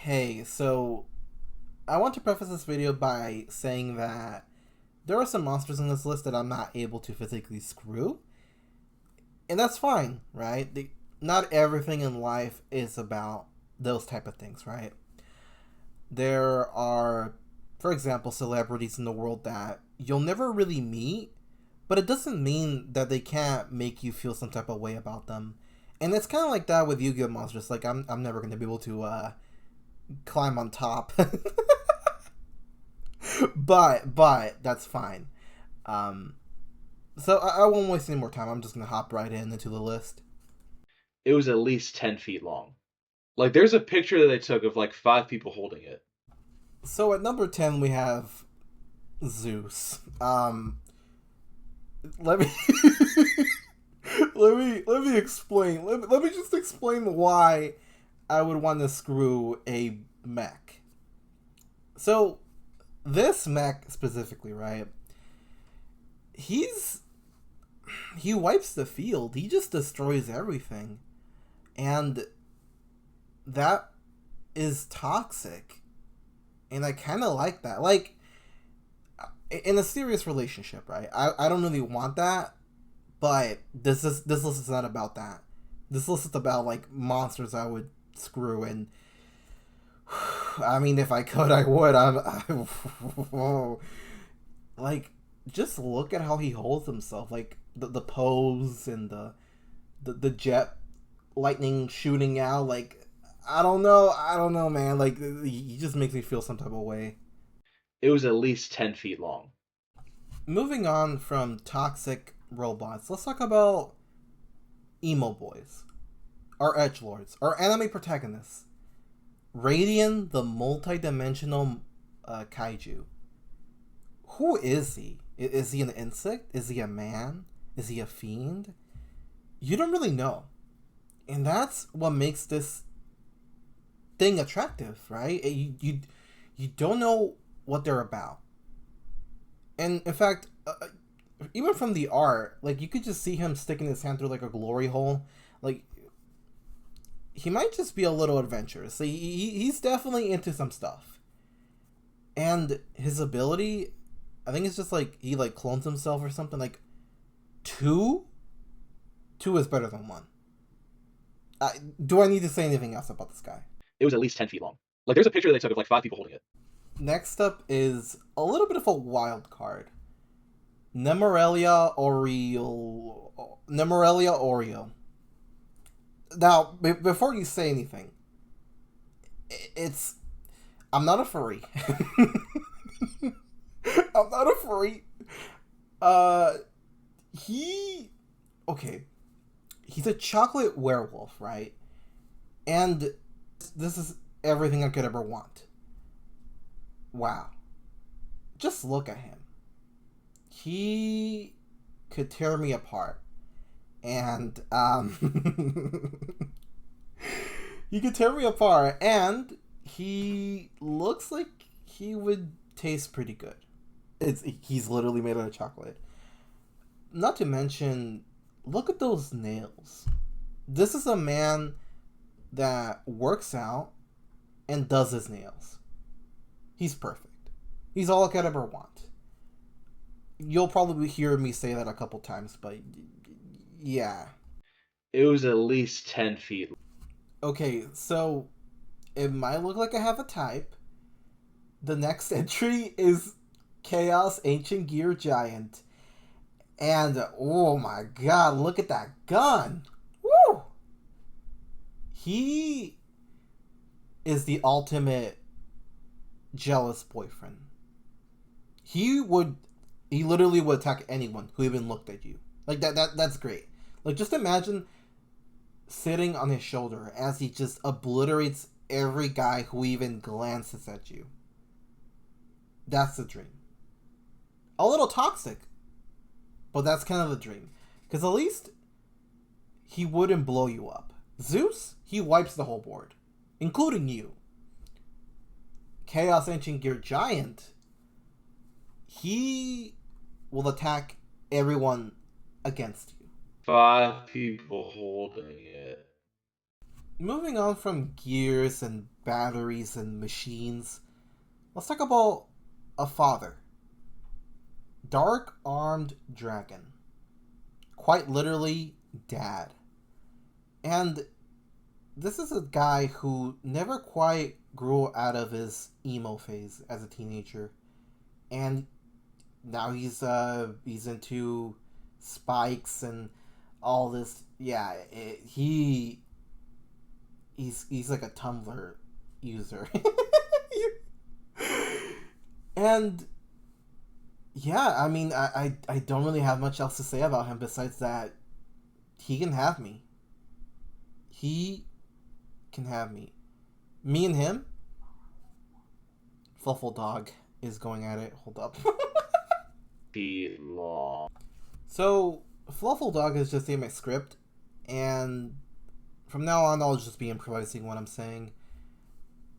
Hey, so I want to preface this video by saying that there are some monsters in this list that I'm not able to physically screw, and that's fine, right? Not everything in life is about those type of things, right? There are, for example, celebrities in the world that you'll never really meet, but it doesn't mean that they can't make you feel some type of way about them. And it's kind of like that with Yu-Gi-Oh monsters. Like I'm never gonna be able to climb on top, but that's fine. Um, so I won't waste any more time. I'm just gonna hop right into the list. It was at least 10 feet long. Like, there's a picture that they took of like five people holding it. So at number 10 we have Zeus. Let me let me explain. Let me just explain why I would want to screw a mech. So this mech specifically, right? He's he wipes the field. He just destroys everything. And that is toxic. And I kind of like that. Like, in a serious relationship, right? I don't really want that, but this list is not about that. This list is about, like, monsters I would screw, and I mean, if I could, I would. Like, just look at how he holds himself. Like, the pose and the jet lightning shooting out. Like, I don't know, man. Like, he just makes me feel some type of way. It was at least 10 feet long. Moving on from toxic robots, let's talk about emo boys, our edge lords, our anime protagonists. Radian, the multi-dimensional kaiju. Who is he? Is he an insect? Is he a man? Is he a fiend? You don't really know, and that's what makes this thing attractive, right? You don't know what they're about, and in fact, even from the art, like you could just see him sticking his hand through like a glory hole. Like he might just be a little adventurous. He's definitely into some stuff, and his ability, I think it's just like he like clones himself or something. Like two, two is better than one. Do I need to say anything else about this guy? It was at least 10 feet long. Like, there's a picture that they took of like five people holding it. Next up is a little bit of a wild card. Nemorelia Oreo. Now, before you say anything, it's I'm not a furry. I'm not a furry. Uh, he okay. He's a chocolate werewolf, right? And this is everything I could ever want. Wow, just look at him. He could tear me apart, and he could tear me apart, and he looks like he would taste pretty good. He's literally made out of chocolate. Not to mention, look at those nails. This is a man that works out and does his nails. He's perfect. He's all I could ever want. You'll probably hear me say that a couple times, but yeah. It was at least 10 feet. Okay, so it might look like I have a type. The next entry is Chaos Ancient Gear Giant. And oh my god, look at that gun! Woo! He is the ultimate jealous boyfriend. He would he literally would attack anyone who even looked at you. Like that's great. Like just imagine sitting on his shoulder as he just obliterates every guy who even glances at you. That's the dream. A little toxic, but that's kind of the dream. Because at least he wouldn't blow you up. Zeus, he wipes the whole board, including you. Chaos Ancient Gear Giant, he will attack everyone against you. Five people holding it. moving on from gears and batteries and machines, let's talk about a father. Darkarmed Dragon. Quite literally, dad. And this is a guy who never quite grew out of his emo phase as a teenager. And now he's into spikes and all this. Yeah, he's like a Tumblr user. And yeah, I mean, I don't really have much else to say about him besides that he can have me. He can have me. Me and him, Fluffle Dog is going at it. Hold up. Be long. So, Fluffle Dog is just in my script, and from now on, I'll just be improvising what I'm saying.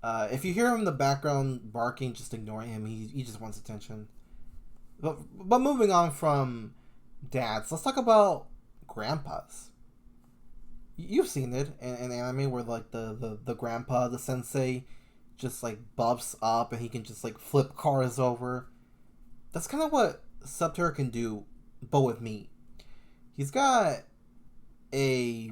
If you hear him in the background barking, just ignore him. He just wants attention. But moving on from dads, let's talk about grandpas. You've seen it in anime where like the grandpa, the sensei, just like buffs up and he can just like flip cars over. That's kind of what Subterra can do, but with me. He's got a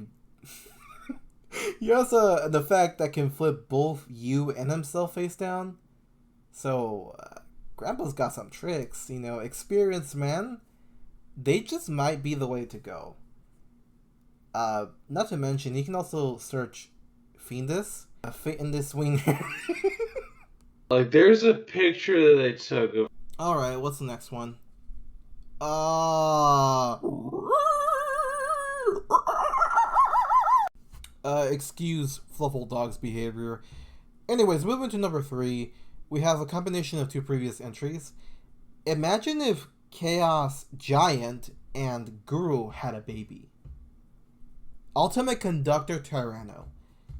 he has an effect that can flip both you and himself face down. So Grandpa's got some tricks, experienced man. They just might be the way to go. Not to mention, he can also search Fiendus, fit in this wiener. Like, there's a picture that they took of. Alright, what's the next one? Excuse Fluffle Dog's behavior. Anyways, moving to number 3, we have a combination of two previous entries. Imagine if Chaos Giant and Guru had a baby. Ultimate Conductor Tyrano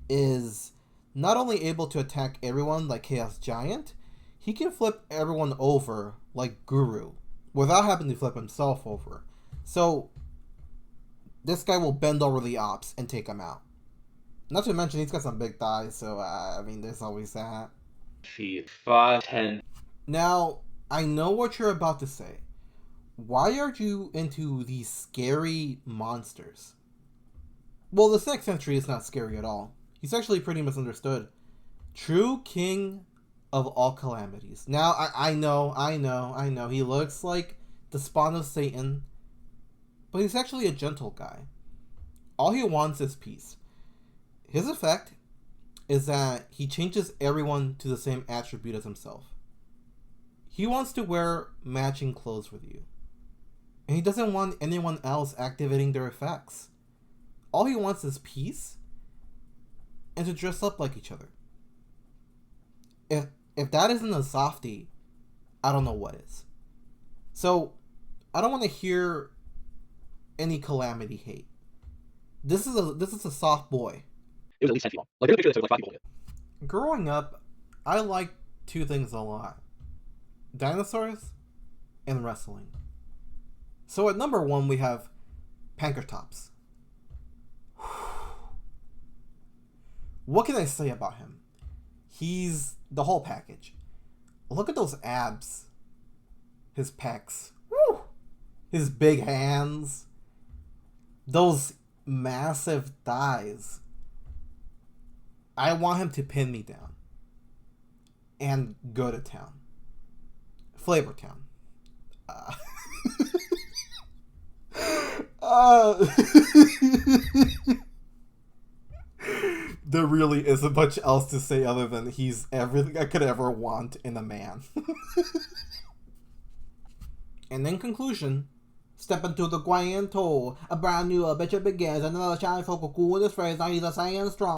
is not only able to attack everyone like Chaos Giant, he can flip everyone over like Guru without having to flip himself over. So this guy will bend over the ops and take him out. Not to mention he's got some big thighs, so I mean there's always that. Feet 5, 10. Now, I know what you're about to say. Why are you into these scary monsters? Well, this next entry is not scary at all. He's actually pretty misunderstood. True king of all calamities. Now, I know. He looks like the spawn of Satan, but he's actually a gentle guy. All he wants is peace. His effect is that he changes everyone to the same attribute as himself. He wants to wear matching clothes with you. And he doesn't want anyone else activating their effects. All he wants is peace and to dress up like each other. If that isn't a softie, I don't know what is. So, I don't want to hear any calamity hate. This is a soft boy. It was at least 10 feet long. Like, there's a picture that took like 5 people in it. Growing up, I liked two things a lot. Dinosaurs and wrestling. So at number 1 we have Pankratops. What can I say about him? He's the whole package. Look at those abs. His pecs. Woo! His big hands. Those massive thighs. I want him to pin me down. And go to town. Flavor Town. There really isn't much else to say other than he's everything I could ever want in a man. And in conclusion, step into the grand tour. A brand new adventure begins. Another shiny focal cool in this phrase. Now he's a science strong.